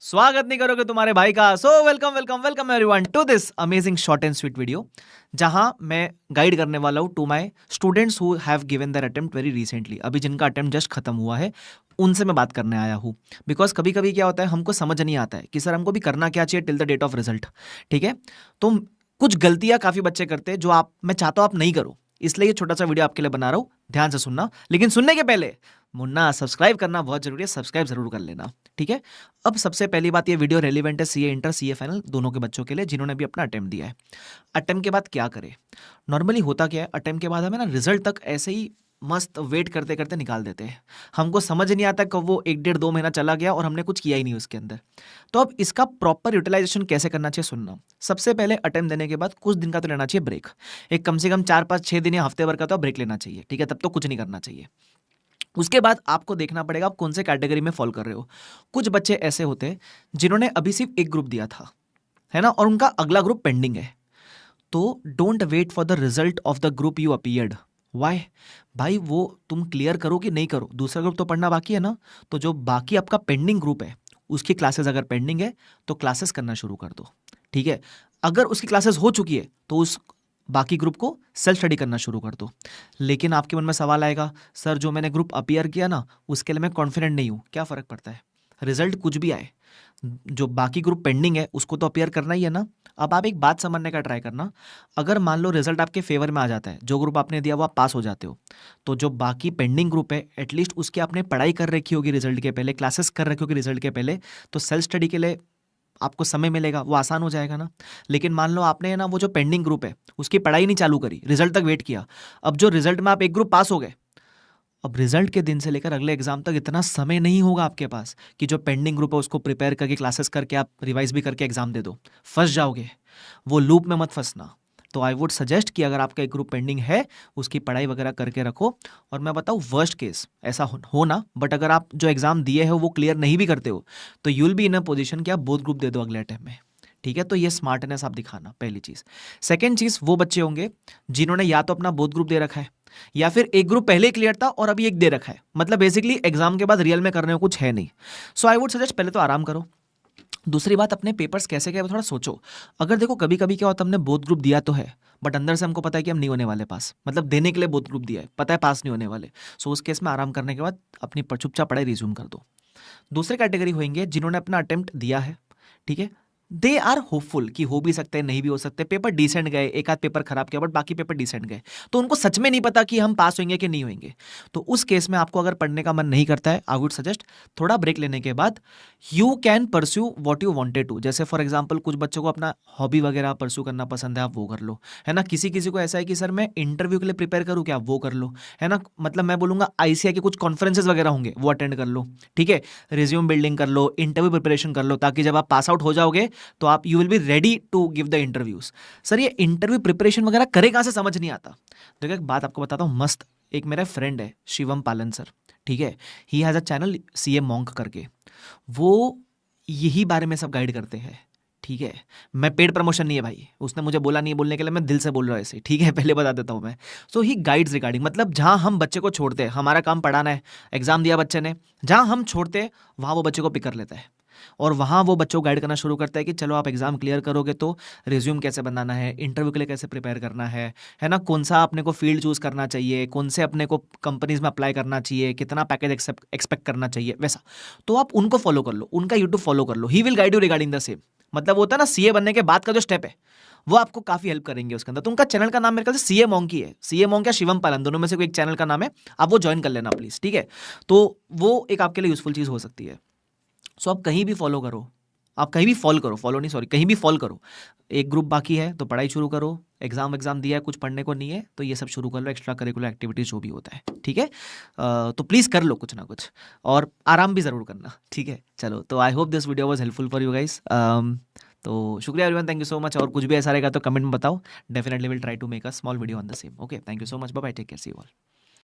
स्वागत नहीं करोगे तुम्हारे भाई का। So welcome welcome welcome everyone to this amazing short and sweet video, जहां मैं गाइड करने वाला हूं to my students who have given their attempt very recently. अभी जिनका अटेम्प्ट जस्ट खत्म हुआ है उनसे मैं बात करने आया हूं। बिकॉज कभी कभी क्या होता है, हमको समझ नहीं आता है कि सर हमको भी करना क्या चाहिए till the date of result. ठीक है, तो कुछ गलतियां काफी बच्चे करते हैं जो मैं चाहता हूं आप नहीं करो, इसलिए ये छोटा सा वीडियो आपके लिए बना रहा हूं। ध्यान से सुनना, लेकिन सुनने के पहले मुन्ना सब्सक्राइब करना बहुत जरूरी है, सब्सक्राइब जरूर कर लेना। ठीक है, अब सबसे पहली बात, ये वीडियो रेलिवेंट है सीए इंटर सीए फाइनल दोनों के बच्चों के लिए जिन्होंने भी अपना अटेम्प्ट दिया है। अटेम्प्ट के बाद क्या करें? नॉर्मली होता क्या है, अटेम्प्ट के बाद हमें ना रिजल्ट तक ऐसे ही मस्त वेट करते करते निकाल देते हैं। हमको समझ नहीं आता कब वो 1 डेढ़ 2 महीना चला गया और हमने कुछ किया ही नहीं उसके अंदर। तो अब इसका प्रॉपर यूटिलाइजेशन कैसे करना चाहिए सुनना। सबसे पहले अटेम्प्ट देने के बाद कुछ दिन का तो लेना चाहिए ब्रेक। एक कम से कम 4 5 6 दिन या हफ्ते भर का तो ब्रेक लेना चाहिए। ठीक है, तब तो कुछ नहीं करना चाहिए। उसके बाद आपको देखना पड़ेगा आप कौन से कैटेगरी में फॉलो कर रहे हो। कुछ बच्चे ऐसे होते हैं जिन्होंने अभी सिर्फ एक ग्रुप दिया था, है ना, और उनका अगला ग्रुप पेंडिंग है। तो don't wait for the result of the group you appeared. Why भाई, वो तुम क्लियर करो कि नहीं करो, दूसरा ग्रुप तो पढ़ना बाकी है ना। तो जो बाकी आपका पेंडिंग ग्रुप है उसकी क्लासेस अगर पेंडिंग है तो क्लासेस करना शुरू कर दो। ठीक है, अगर उसकी क्लासेस हो चुकी है तो उस बाकी ग्रुप को सेल्फ स्टडी करना शुरू कर दो। लेकिन आपके मन में सवाल आएगा, सर जो मैंने ग्रुप अपीयर किया ना उसके लिए मैं कॉन्फिडेंट नहीं हूं, क्या फर्क पड़ता है? रिजल्ट कुछ भी आए, जो बाकी ग्रुप पेंडिंग है उसको तो अपीयर करना ही है ना। अब आप एक बात समझने का ट्राई करना, अगर मान लो रिजल्ट आपके फेवर में आ जाता है, जो ग्रुप आपने दिया वो आप पास हो जाते हो, तो जो बाकी पेंडिंग ग्रुप है एटलीस्ट उसकी आपने पढ़ाई कर रखी होगी रिजल्ट के पहले, क्लासेस कर रखी होगी रिजल्ट के पहले, तो सेल्फ स्टडी के लिए आपको समय मिलेगा, वो आसान हो जाएगा ना। लेकिन मान लो आपने ना वो जो पेंडिंग ग्रुप है उसकी पढ़ाई नहीं चालू करी, रिजल्ट तक वेट किया। अब जो रिजल्ट में आप एक ग्रुप पास हो गए, अब रिजल्ट के दिन से लेकर अगले एग्जाम तक इतना समय नहीं होगा आपके पास कि जो पेंडिंग ग्रुप है उसको प्रिपेयर करके क्लासेस करके आप रिवाइज भी करके एग्जाम दे दो। फंस जाओगे, वो लूप में मत फंसना। तो आई वुड सजेस्ट कि अगर आपका एक ग्रुप पेंडिंग है उसकी पढ़ाई वगैरह करके रखो। और मैं बताऊँ वर्स्ट केस ऐसा हो ना, बट अगर आप जो एग्जाम दिए है वो क्लियर नहीं भी करते हो तो you will be in a position कि आप बोथ ग्रुप दे दो अगले अटेम्प्ट में। ठीक है, तो ये स्मार्टनेस आप दिखाना, पहली चीज। सेकेंड चीज, वो बच्चे होंगे जिन्होंने या तो अपना बोथ ग्रुप दे रखा है या फिर एक ग्रुप पहले क्लियर था और अभी एक दे रखा है, मतलब बेसिकली एग्जाम के बाद रियल में करने को कुछ है नहीं। सो आई वुड सजेस्ट पहले तो आराम करो। दूसरी बात, अपने पेपर्स कैसे गए थोड़ा सोचो। अगर देखो कभी कभी क्या होता है, हमने बोथ ग्रुप दिया तो है बट अंदर से हमको पता है कि हम नहीं होने वाले पास, मतलब देने के लिए बोथ ग्रुप दिया है, पता है पास नहीं होने वाले। सो उस केस में आराम करने के बाद अपनी चुपचाप पढ़ाई रिज्यूम कर दो। दूसरे कैटेगरी होंगे जिन्होंने अपना अटेम्प्ट दिया है। ठीक है, दे आर होपफुल कि हो भी सकते हैं नहीं भी हो सकते, पेपर डिसेंट गए, एक आध पेपर खराब किया बट बाकी पेपर डिसेंट गए, तो उनको सच में नहीं पता कि हम पास होंगे कि नहीं होंगे। तो उस केस में आपको अगर पढ़ने का मन नहीं करता है, आई वुड सजेस्ट थोड़ा ब्रेक लेने के बाद you can pursue what you wanted to. जैसे फॉर एग्जाम्पल कुछ बच्चों को अपना हॉबी वगैरह परस्यू करना पसंद है, आप वो कर लो, है ना। किसी किसी को ऐसा है कि सर मैं इंटरव्यू के लिए प्रिपेयर करूँ क्या, वो कर लो, है ना। मतलब मैं बोलूंगा आईसीआई के कुछ कॉन्फ्रेंसेज वगैरह होंगे वो अटेंड कर लो। ठीक है, रिज्यूम बिल्डिंग कर लो, इंटरव्यू प्रिपरेशन कर लो, ताकि जब आप पास आउट हो जाओगे तो आप you will be ready to give the interviews. Sir ये इंटरव्यू प्रिपरेशन वगैरह करे कहां से, समझ नहीं आता। देखो एक बात आपको बताता हूँ मस्त, एक मेरा फ्रेंड है शिवम पालन सर। ठीक है, he has a channel CA monk करके, वो यही बारे में सब गाइड करते हैं। ठीक है, मैं पेड प्रमोशन नहीं है भाई, उसने मुझे बोला नहीं बोलने के लिए, मैं दिल से बोल रहा हूँ ऐसे। ठीक है, पहले बता देता हूँ मैं। सो ही गाइड्स रिगार्डिंग, मतलब जहाँ हम बच्चे को छोड़ते हैं, हमारा काम पढ़ाना है, एग्जाम दिया बच्चे ने, जहाँ हम छोड़ते हैं वहाँ वो बच्चे को पिक कर लेता है और वहाँ वो बच्चों को गाइड करना शुरू करता है कि चलो आप एग्जाम क्लियर करोगे तो रिज्यूम कैसे बनाना है, इंटरव्यू के लिए कैसे प्रिपेयर करना है ना, कौन सा अपने को फील्ड चूज करना चाहिए, कौन से अपने को कंपनीज में अप्लाई करना चाहिए, कितना पैकेज एक्सपेक्ट करना चाहिए, वैसा। तो आप उनको फॉलो कर लो, उनका यूट्यूब फॉलो कर लो, he will guide you regarding the same. मतलब वो होता है ना सीए बनने के बाद का जो स्टेप है वो आपको काफी हेल्प करेंगे उसके अंदर। तो उनका चैनल का नाम मेरे ख्याल से सीए मॉन्की है, सीए मॉन्क या शिवम पालन, दोनों में से कोई एक चैनल का नाम है, आप वो ज्वाइन कर लेना प्लीज। ठीक है, तो वो एक आपके लिए यूजफुल चीज हो सकती है। सो आप कहीं भी फॉलो करो, आप कहीं भी फॉलो करो, फॉलो नहीं सॉरी, कहीं भी फॉलो करो। एक ग्रुप बाकी है तो पढ़ाई शुरू करो, एग्जाम दिया है कुछ पढ़ने को नहीं है तो ये सब शुरू कर लो, एक्स्ट्रा करिकुलर एक्टिविटीज जो भी होता है। ठीक है, तो प्लीज़ कर लो कुछ ना कुछ और आराम भी ज़रूर करना। ठीक है, चलो, तो I hope this video was helpful for you guys. तो शुक्रिया everyone, thank you so much. और कुछ भी ऐसा रहेगा तो कमेंट में बताओ, definitely will try to make a small video on the same. Okay, thank you so much, bye bye, take care, see you all.